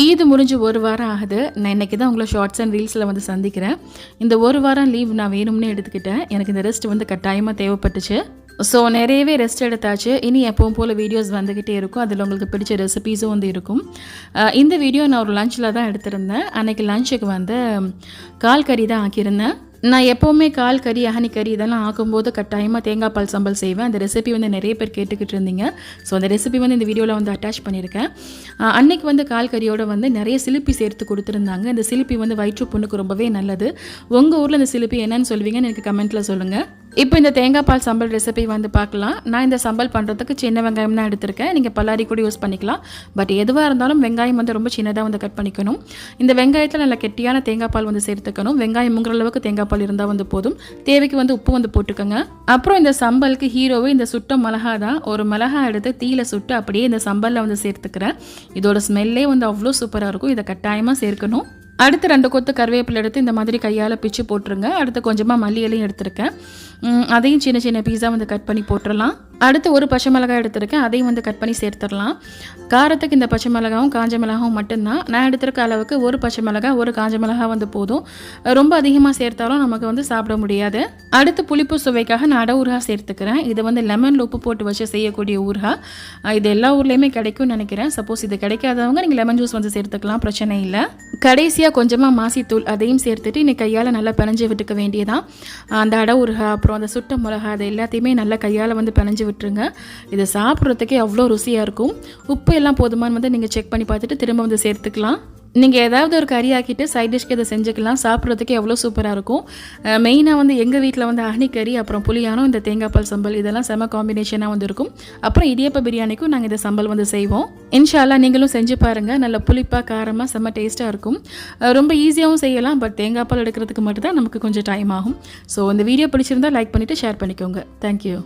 ஈத் முடிஞ்சு ஒரு வாரம் ஆகுது. நான் இன்றைக்கி தான் உங்களை ஷார்ட்ஸ் அண்ட் ரீல்ஸில் வந்து சந்திக்கிறேன். இந்த ஒரு வாரம் லீவ் நான் வேணும்னே எடுத்துக்கிட்டேன். எனக்கு இந்த ரெஸ்ட் வந்து கட்டாயமாக தேவைப்பட்டுச்சு. ஸோ நிறையவே ரெஸ்ட் எடுத்தாச்சு. இனி எப்பவும் போல் வீடியோஸ் வந்துக்கிட்டே இருக்கும். அதில் உங்களுக்கு பிடிச்ச ரெசிபீஸும் வந்து இருக்கும். இந்த வீடியோ நான் ஒரு லஞ்சில் தான் எடுத்திருந்தேன். அன்றைக்கி லஞ்சுக்கு வந்து கால் கறி தான் ஆக்கியிருந்தேன். நான் எப்போவுமே கால் கறி, அஹனி கறி இதெல்லாம் ஆக்கும்போது கட்டாயமாக தேங்காய் பால் சம்பல் செய்வேன். அந்த ரெசிபி வந்து நிறைய பேர் கேட்டுக்கிட்டு இருந்தீங்க. ஸோ அந்த ரெசிபி வந்து இந்த வீடியோவில் வந்து அட்டாச் பண்ணியிருக்கேன். அன்றைக்கி வந்து கால் கறியோடு வந்து நிறைய சிலிப்பி சேர்த்து கொடுத்துருந்தாங்க. இந்த சிலிப்பி வந்து வயிற்று புண்ணுக்கு ரொம்பவே நல்லது. உங்கள் ஊரில் இந்த சிலிப்பி என்னன்னு சொல்வீங்கன்னு எனக்கு கமெண்ட்டில் சொல்லுங்கள். இப்போ இந்த தேங்காய் பால் சம்பல் ரெசிபி வந்து பார்க்கலாம். நான் இந்த சம்பல் பண்ணுறதுக்கு சின்ன வெங்காயம் தான் எடுத்திருக்கேன். நீங்கள் பல்லாரி கூட யூஸ் பண்ணிக்கலாம். பட் எதுவாக இருந்தாலும் வெங்காயம் வந்து ரொம்ப சின்னதாக வந்து கட் பண்ணிக்கணும். இந்த வெங்காயத்தில் நல்ல கெட்டியான தேங்காய் பால் வந்து சேர்த்துக்கணும். வெங்காயம் முங்குற அளவுக்கு தேங்காய் பால் இருந்தால் வந்து போதும். தேவைக்கு வந்து உப்பு வந்து போட்டுக்கோங்க. அப்புறம் இந்த சம்பலுக்கு ஹீரோவே இந்த சுட்ட மிளகா தான். ஒரு மிளகா எடுத்து தீயில சுட்டு அப்படியே இந்த சம்பலில் வந்து சேர்த்துக்கிறேன். இதோட ஸ்மெல்லே வந்து அவ்வளோ சூப்பராக இருக்கும். இதை கட்டாயமாக சேர்க்கணும். அடுத்து 2 கொத்து கருவேப்பிலை எடுத்து இந்த மாதிரி கையால் பிச்சு போட்டுருங்க. அடுத்து கொஞ்சமாக மல்லி இலையும் எடுத்துருக்கேன். அதையும் சின்ன சின்ன பீஸா வந்து கட் பண்ணி போட்டுடலாம். அடுத்து ஒரு பச்சை மிளகாய் எடுத்துருக்கேன். அதையும் வந்து கட் பண்ணி சேர்த்துடலாம். காரத்துக்கு இந்த பச்சை மிளகாவும் காஞ்ச மிளகாவும் மட்டும்தான். நான் எடுத்துருக்க அளவுக்கு ஒரு பச்சை மிளகாய் ஒரு காஞ்ச மிளகாய் வந்து போதும். ரொம்ப அதிகமாக சேர்த்தாலும் நமக்கு வந்து சாப்பிட முடியாது. அடுத்து புளிப்பு சுவைக்காக நான் அடை ஊறுகாய் சேர்த்துக்கிறேன். இது வந்து லெமனில் உப்பு போட்டு வச்சு செய்யக்கூடிய ஊறுகாய். இது எல்லா ஊர்லேயுமே கிடைக்கும்னு நினைக்கிறேன். சப்போஸ் இது கிடைக்காதவங்க நீங்கள் லெமன் ஜூஸ் வந்து சேர்த்துக்கலாம், பிரச்சனை இல்லை. கடைசியாக கொஞ்சமாக மாசித்தூள் அதையும் சேர்த்துட்டு இன்னைக்கு கையால் நல்லா பிணைஞ்சு விட்டுக்க வேண்டியதான். அந்த அடை ஊறுகாய் அப்புறம் அந்த சுட்ட மிளகா அது எல்லாத்தையுமே நல்லா கையால் வந்து பிணைஞ்சு விட்டுருங்க. இதை சாப்பிட்றதுக்கே அவ்வளோ ருசியாக இருக்கும். உப்பு எல்லாம் போதுமானு வந்து நீங்கள் செக் பண்ணி பார்த்துட்டு திரும்ப வந்து சேர்த்துக்கலாம். நீங்கள் ஏதாவது ஒரு கறி ஆக்கிட்டு சைட் டிஷ்க்கு இதை செஞ்சுக்கலாம். சாப்பிட்றதுக்கே எவ்வளோ சூப்பராக இருக்கும். மெயினாக வந்து எங்கள் வீட்டில் வந்து அஹனி கறி அப்புறம் புளியானம் இந்த தேங்காய் பால் சம்பல் இதெல்லாம் செம காம்பினேஷனாக வந்து இருக்கும். அப்புறம் இடியப்ப பிரியாணிக்கும் நாங்கள் இந்த சம்பல் வந்து செய்வோம். இன்ஷா அல்லாஹ் நீங்களும் செஞ்சு பாருங்கள். நல்ல புளிப்பாக காரமாக செம்ம டேஸ்ட்டாக இருக்கும். ரொம்ப ஈஸியாகவும் செய்யலாம். பட் தேங்காய் பால் எடுக்கிறதுக்கு மட்டும் தான் நமக்கு கொஞ்சம் டைம் ஆகும். ஸோ இந்த வீடியோ பிடிச்சிருந்தால் லைக் பண்ணிவிட்டு ஷேர் பண்ணிக்கோங்க. தேங்க்யூ.